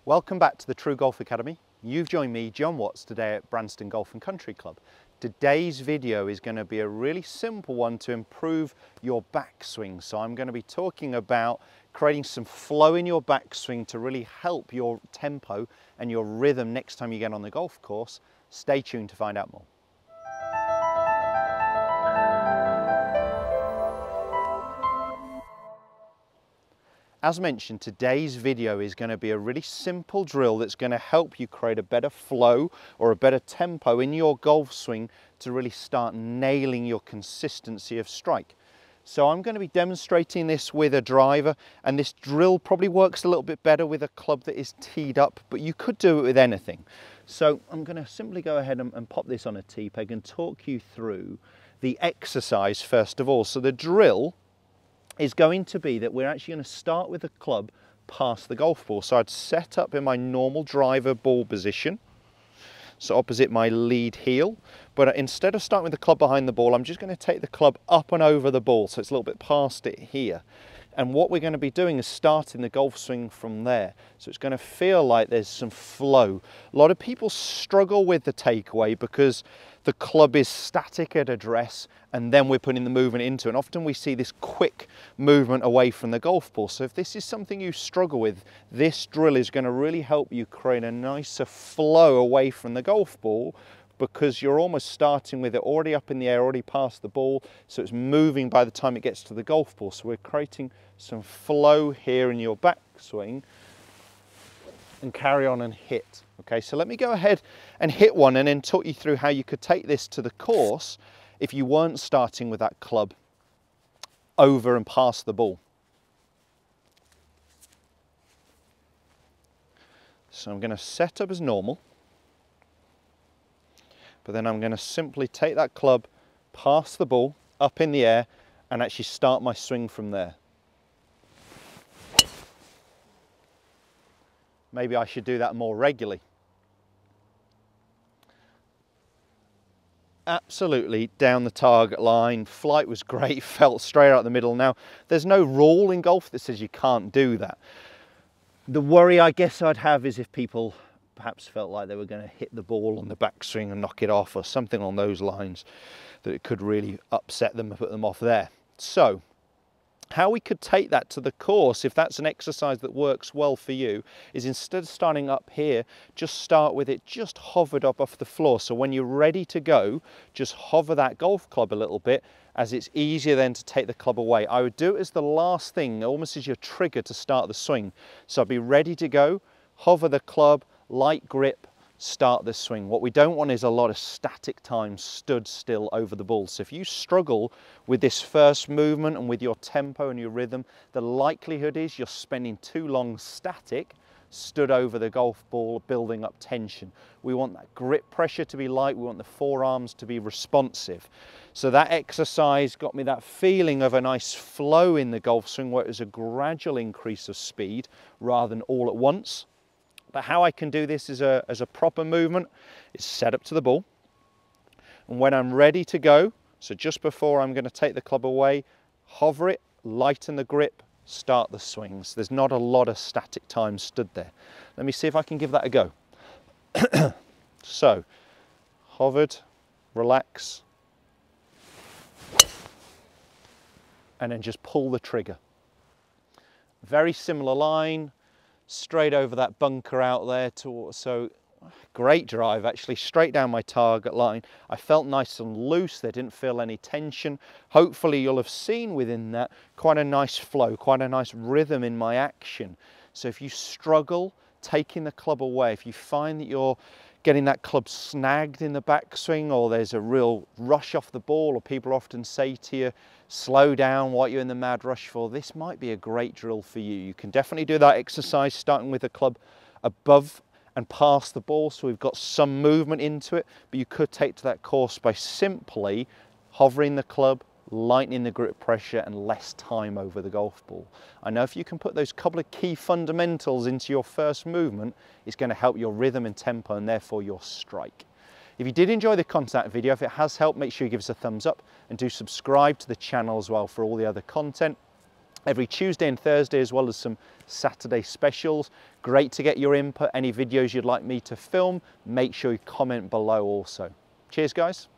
Welcome back to the TruGolf Academy. You've joined me, Jon Watts, today at Branston Golf and Country Club. Today's video is going to be a really simple one to improve your backswing. So I'm going to be talking about creating some flow in your backswing to really help your tempo and your rhythm next time you get on the golf course. Stay tuned to find out more. As mentioned, today's video is going to be a really simple drill that's going to help you create a better flow or a better tempo in your golf swing to really start nailing your consistency of strike. So I'm going to be demonstrating this with a driver, and this drill probably works a little bit better with a club that is teed up, but you could do it with anything. So I'm going to simply go ahead and pop this on a tee peg and talk you through the exercise first of all. So the drill is going to be that we're actually going to start with the club past the golf ball. So I'd set up in my normal driver ball position, so opposite my lead heel, but instead of starting with the club behind the ball, I'm just going to take the club up and over the ball, so it's a little bit past it here. And what we're going to be doing is starting the golf swing from there. So it's going to feel like there's some flow. A lot of people struggle with the takeaway because the club is static at address and then we're putting the movement into it. And often we see this quick movement away from the golf ball. So if this is something you struggle with, this drill is going to really help you create a nicer flow away from the golf ball, because you're almost starting with it already up in the air, already past the ball, so it's moving by the time it gets to the golf ball. So we're creating some flow here in your backswing and carry on and hit. Okay, so let me go ahead and hit one and then talk you through how you could take this to the course if you weren't starting with that club over and past the ball. So I'm going to set up as normal, but then I'm going to simply take that club past the ball, up in the air, and actually start my swing from there. Maybe I should do that more regularly. Absolutely down the target line. Flight was great, felt straight out the middle. Now, there's no rule in golf that says you can't do that. The worry I guess I'd have is if people perhaps felt like they were going to hit the ball on the backswing and knock it off or something along those lines, that it could really upset them and put them off there. So how we could take that to the course, if that's an exercise that works well for you, is instead of starting up here, just start with it just hovered up off the floor. So when you're ready to go, just hover that golf club a little bit, as it's easier then to take the club away. I would do it as the last thing, almost as your trigger to start the swing. So I'd be ready to go, hover the club, light grip, start the swing. What we don't want is a lot of static time stood still over the ball. So if you struggle with this first movement and with your tempo and your rhythm, the likelihood is you're spending too long static, stood over the golf ball, building up tension. We want that grip pressure to be light, we want the forearms to be responsive. So that exercise got me that feeling of a nice flow in the golf swing, where it was a gradual increase of speed rather than all at once. But how I can do this as a proper movement is set up to the ball. And when I'm ready to go, so just before I'm going to take the club away, hover it, lighten the grip, start the swings. There's not a lot of static time stood there. Let me see if I can give that a go. So, hovered, relax, and then just pull the trigger. Very similar line, straight over that bunker out there, so great drive actually, straight down my target line. I felt nice and loose, there didn't feel any tension. Hopefully you'll have seen within that quite a nice flow, quite a nice rhythm in my action. So if you struggle taking the club away, if you find that you're getting that club snagged in the backswing, or there's a real rush off the ball, or people often say to you, slow down, what you're in the mad rush for, this might be a great drill for you. You can definitely do that exercise starting with the club above and past the ball, so we've got some movement into it, but you could take to that course by simply hovering the club, lightening the grip pressure, and less time over the golf ball. I know if you can put those couple of key fundamentals into your first movement, it's going to help your rhythm and tempo and therefore your strike. If you did enjoy the content video, if it has helped, make sure you give us a thumbs up and do subscribe to the channel as well for all the other content. every Tuesday and Thursday, as well as some Saturday specials. Great to get your input. Any videos you'd like me to film, make sure you comment below also. Cheers, guys.